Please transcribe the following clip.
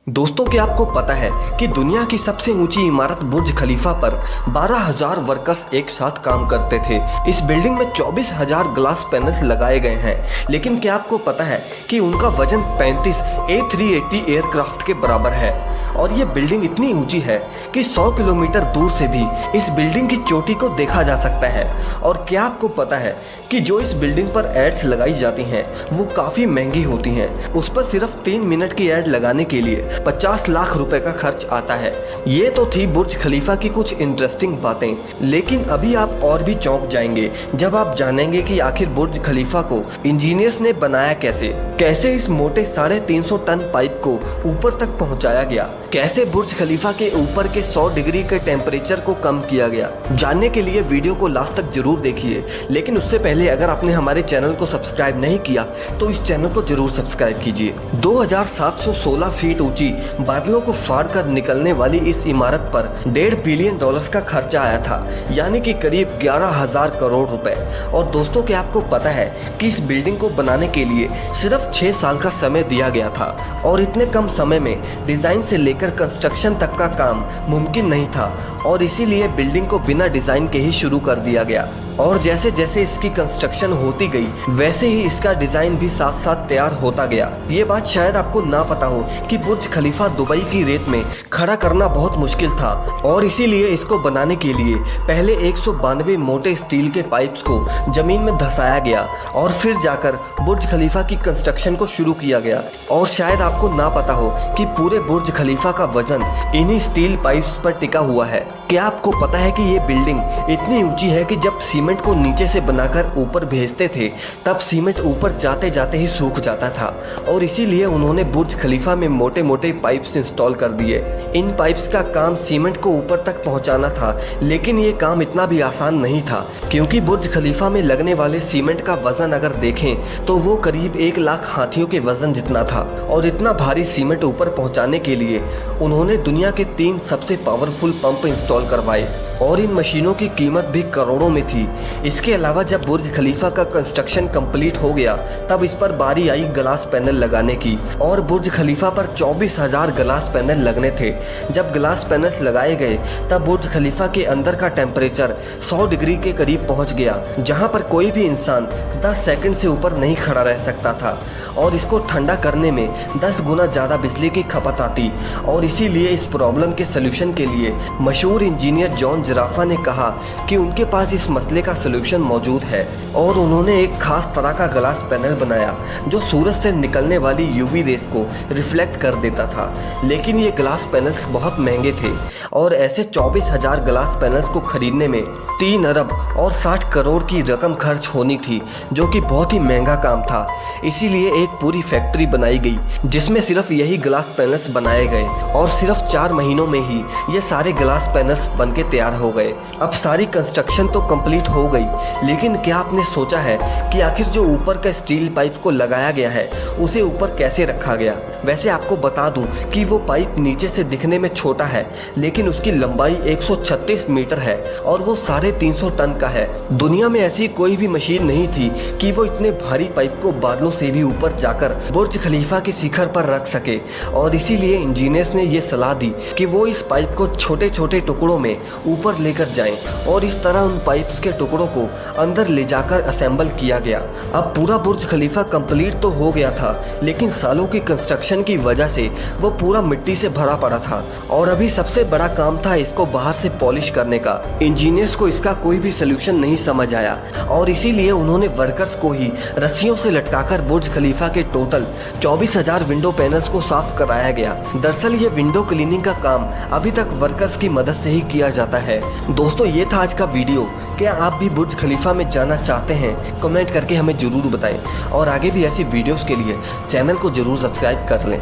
दोस्तों, क्या आपको पता है कि दुनिया की सबसे ऊंची इमारत बुर्ज खलीफा पर 12,000 वर्कर्स एक साथ काम करते थे। इस बिल्डिंग में 24,000 ग्लास पैनल्स लगाए गए हैं। लेकिन क्या आपको पता है कि उनका वजन 35 A380 एयरक्राफ्ट के बराबर है। और ये बिल्डिंग इतनी ऊंची है कि 100 किलोमीटर दूर से भी इस बिल्डिंग की चोटी को देखा जा सकता है। और क्या आपको पता है कि जो इस बिल्डिंग पर एड्स लगाई जाती हैं वो काफ़ी महंगी होती हैं। उस पर सिर्फ 3 मिनट की एड लगाने के लिए 50 लाख रुपए का खर्च आता है। ये तो थी बुर्ज खलीफा की कुछ इंटरेस्टिंग बातें, लेकिन अभी आप और भी चौंक जाएंगे जब आप जानेंगे कि आखिर बुर्ज खलीफा को इंजीनियर्स ने बनाया कैसे इस मोटे 350 टन पाइप को ऊपर तक पहुंचाया गया, कैसे बुर्ज खलीफा के ऊपर के 100 डिग्री के टेम्परेचर को कम किया गया। जानने के लिए वीडियो को लास्ट तक जरूर देखिए, लेकिन उससे पहले अगर आपने हमारे चैनल को सब्सक्राइब नहीं किया तो इस चैनल को जरूर सब्सक्राइब कीजिए। 2716 फीट ऊंची बादलों को फाड़ कर निकलने वाली इस इमारत पर $1.5 बिलियन का खर्चा आया था, यानी कि करीब 11,000 करोड़ रुपए। और दोस्तों, क्या आपको पता है कि इस बिल्डिंग को बनाने के लिए सिर्फ 6 साल का समय दिया गया था। और इतने कम समय में डिजाइन से लेकर कंस्ट्रक्शन तक का काम मुमकिन नहीं था, और इसीलिए बिल्डिंग को बिना डिजाइन के ही शुरू कर दिया गया। और जैसे जैसे इसकी कंस्ट्रक्शन होती गई वैसे ही इसका डिजाइन भी साथ साथ तैयार होता गया। ये बात शायद आपको ना पता हो कि बुर्ज खलीफा दुबई की रेत में खड़ा करना बहुत मुश्किल था, और इसीलिए इसको बनाने के लिए पहले 192 मोटे स्टील के पाइप्स को जमीन में धंसाया गया और फिर जाकर बुर्ज खलीफा की कंस्ट्रक्शन को शुरू किया गया। और शायद आपको ना पता हो कि पूरे बुर्ज खलीफा का वजन इन्हीं स्टील पाइप्स पर टिका हुआ है। क्या आपको पता है कि ये बिल्डिंग इतनी ऊंची है कि जब सीमेंट को नीचे से बनाकर ऊपर भेजते थे तब सीमेंट ऊपर जाते जाते ही सूख जाता था, और इसीलिए उन्होंने बुर्ज खलीफा में मोटे मोटे पाइप्स इंस्टॉल कर दिए। इन पाइप्स का काम सीमेंट को ऊपर तक पहुंचाना था, लेकिन ये काम इतना भी आसान नहीं था, क्योंकि बुर्ज खलीफा में लगने वाले सीमेंट का वजन अगर देखें तो वो करीब 1 लाख हाथियों के वजन जितना था। और इतना भारी सीमेंट ऊपर पहुंचाने के लिए उन्होंने दुनिया के 3 सबसे पावरफुल पंप इंस्टॉल करवाए, और इन मशीनों की कीमत भी करोड़ों में थी। इसके अलावा जब बुर्ज खलीफा का कंस्ट्रक्शन कंप्लीट हो गया तब इस पर बारी आई ग्लास पैनल लगाने की, और बुर्ज खलीफा पर 24,000 ग्लास पैनल लगने थे। जब ग्लास पैनल्स लगाए गए तब बुर्ज खलीफा के अंदर का टेम्परेचर 100 डिग्री के करीब पहुंच गया, जहां पर कोई भी इंसान 10 सेकंड से ऊपर नहीं खड़ा रह सकता था। और इसको ठंडा करने में 10 गुना ज़्यादा बिजली की खपत आती। और इसीलिए इस प्रॉब्लम के सलूशन के लिए मशहूर इंजीनियर जॉन जिराफा ने कहा कि उनके पास इस मसले का सलूशन मौजूद है, और उन्होंने एक खास तरह का ग्लास पैनल बनाया जो सूरज से निकलने वाली यूवी रेस को रिफ्लेक्ट कर देता था। लेकिन ये ग्लास पैनल्स बहुत महंगे थे, और ऐसे 24,000 ग्लास पैनल्स को खरीदने में 3 अरब और 60 करोड़ की रकम खर्च होनी थी, जो कि बहुत ही महंगा काम था। इसीलिए एक पूरी फैक्ट्री बनाई गई जिसमें सिर्फ यही ग्लास पैनल्स बनाए गए, और सिर्फ 4 महीनों में ही ये सारे ग्लास पैनल्स बनके तैयार हो गए। अब सारी कंस्ट्रक्शन तो कंप्लीट हो गई, लेकिन क्या आपने सोचा है कि आखिर जो ऊपर का स्टील पाइप को लगाया गया है उसे ऊपर कैसे रखा गया? वैसे आपको बता दूं कि वो पाइप नीचे से दिखने में छोटा है, लेकिन उसकी लंबाई 136 मीटर है और वो 350 टन का है। दुनिया में ऐसी कोई भी मशीन नहीं थी कि वो इतने भारी पाइप को बादलों से भी ऊपर जाकर बुर्ज खलीफा के शिखर पर रख सके। और इसीलिए इंजीनियर्स ने ये सलाह दी कि वो इस पाइप को छोटे छोटे टुकड़ों में ऊपर लेकर जाएं, और इस तरह उन पाइप्स के टुकड़ों को अंदर ले जाकर असेंबल किया गया। अब पूरा बुर्ज खलीफा कंप्लीट तो हो गया था, लेकिन सालों की कंस्ट्रक्शन की वजह से वो पूरा मिट्टी से भरा पड़ा था, और अभी सबसे बड़ा काम था इसको बाहर से पॉलिश करने का। इंजीनियर्स को इसका कोई भी सलूशन नहीं समझ आया, और इसीलिए उन्होंने वर्कर्स को ही रस्सियों से लटकाकर बुर्ज खलीफा के टोटल 24,000 विंडो पैनल्स को साफ कराया गया। दरअसल ये विंडो क्लीनिंग का काम अभी तक वर्कर्स की मदद से ही किया जाता है। दोस्तों, ये था आज का वीडियो। क्या आप भी बुर्ज खलीफा में जाना चाहते हैं? कमेंट करके हमें जरूर बताएं, और आगे भी ऐसी वीडियोस के लिए चैनल को जरूर सब्सक्राइब कर लें।